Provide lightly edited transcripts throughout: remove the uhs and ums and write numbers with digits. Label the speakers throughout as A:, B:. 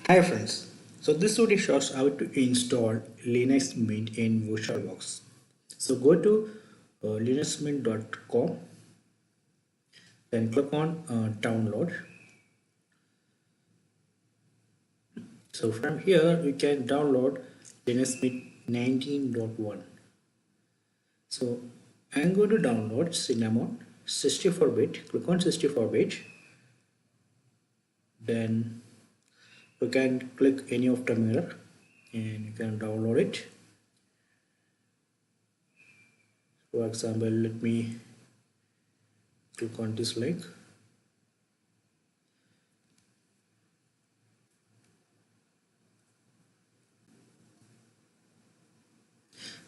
A: Hi friends, so this video shows how to install Linux Mint in Virtualbox. So go to linuxmint.com, then click on download. So from here you can download Linux Mint 19.1. So I'm going to download Cinnamon 64-bit, click on 64-bit, then you can click any of the mirror and you can download it. For example, let me click on this link.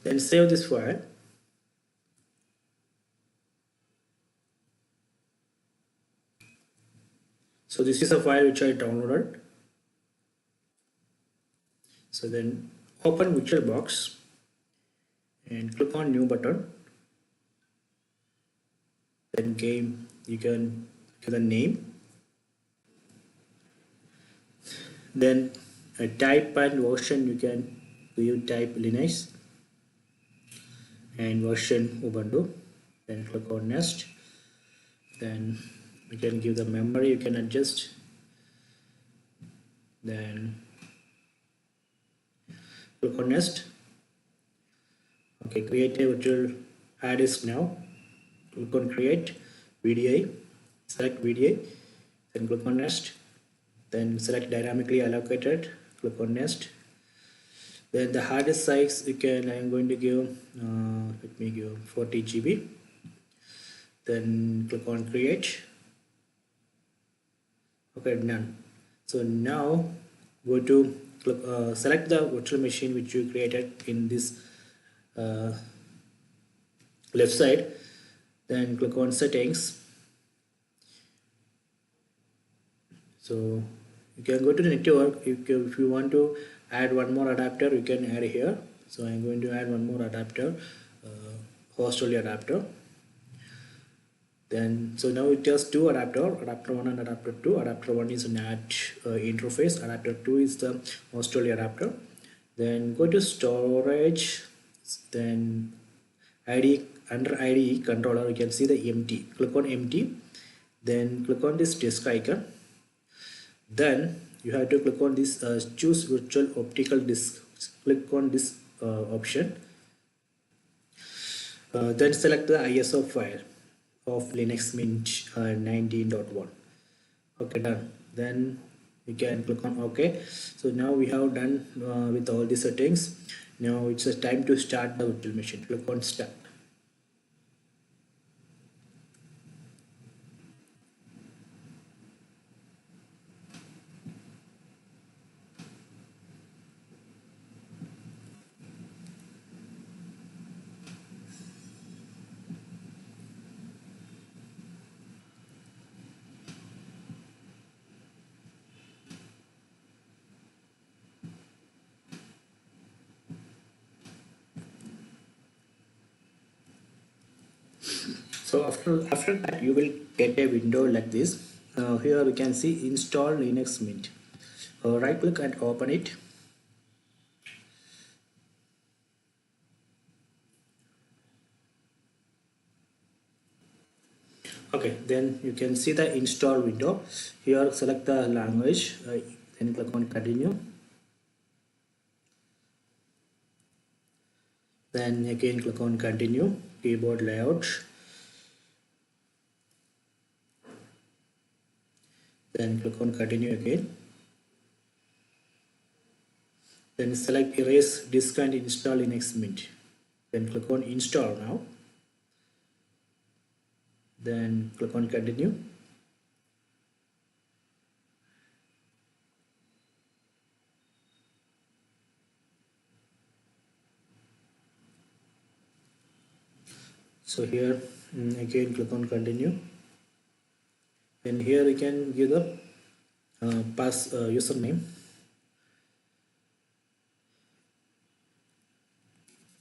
A: Then save this file. So this is a file which I downloaded. So then open Virtualbox and click on new button. Then game, you can give the name. Then a type and version, you can type Linux and version Ubuntu. Then click on next. Then you can give the memory, you can adjust. Then click on next. Okay, create a virtual hard disk now. Click on create VDI, select VDI, then click on next, then select dynamically allocated, click on next. Then the hard disk size you can, I'm going to give let me give 40 GB. Then click on create. Okay, done. So now go to select the virtual machine which you created in this left side. Then click on settings. So you can go to the network. If you want to add one more adapter, you can add here. So I'm going to add one more adapter, host only adapter. Then so now it has two adapter 1 and adapter 2. Adapter 1 is an NAT interface, adapter 2 is the host only adapter. Then go to storage, then IDE, under IDE controller you can see the empty, click on empty, then click on this disk icon. Then you have to click on this choose virtual optical disk, click on this option, then select the ISO file of Linux Mint 19.1. okay, done. Then you can click on OK. So now we have done with all the settings. Now it's a time to start the virtual machine. Click on start. So after that you will get a window like this. Here you can see install Linux Mint. Right click and open it. Okay, then you can see the install window. Here select the language, then click on continue. Then again click on continue, keyboard layout. Then click on continue again. Then select erase disk and install Linux Mint. Then click on install now. Then click on continue. So here again click on continue. Then here you can give the username.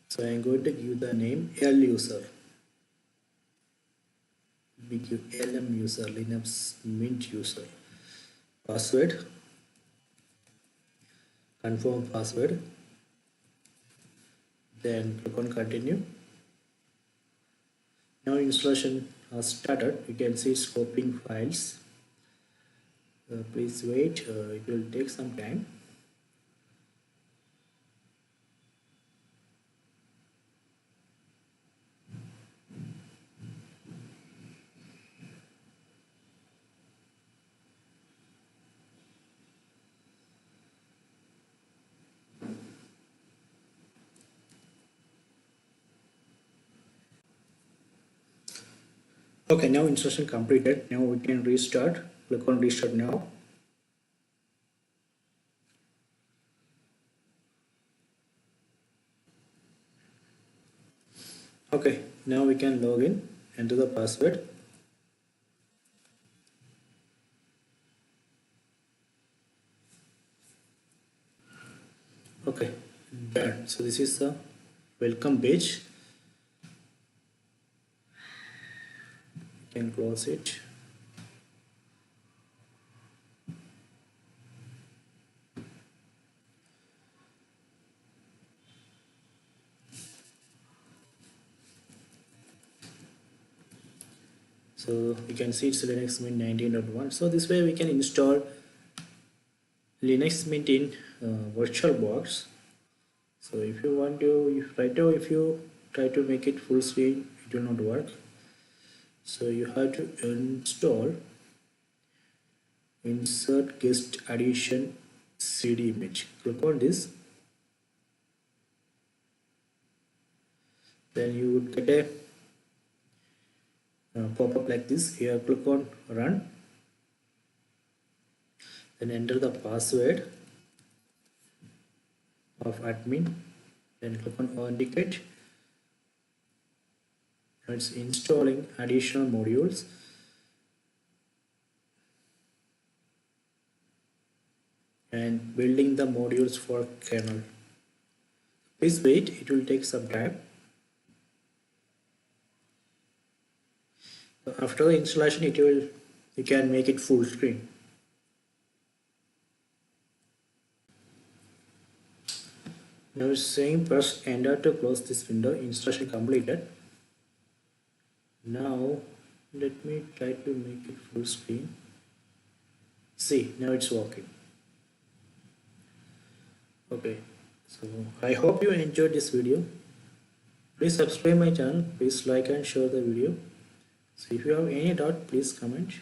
A: So I'm going to give the name L user. We give LM user, Linux Mint user. Password. confirm password, then click on continue. Now installation has started. You can see scoping files. Please wait, it will take some time. Okay, now installation completed. Now we can restart. Click on restart now. Okay, now we can log in, enter the password. Okay, done. So this is the welcome page. You can close it. So you can see it's Linux Mint 19.1. So this way we can install Linux Mint in Virtualbox. So if you want to, if you try to make it full screen, it will not work. So you have to install insert guest addition CD image. Click on this. Then you would get a pop-up like this. Here click on run, then enter the password of admin, then click on authenticate. Now it's installing additional modules. And building the modules for kernel. Please wait, it will take some time. After the installation, you can make it full screen. Now it's saying press enter to close this window. Installation completed. Now let me try to make it full screen. See, now it's working. Okay, so I hope you enjoyed this video. Please subscribe my channel. Please like and share the video. So if you have any doubt, please comment.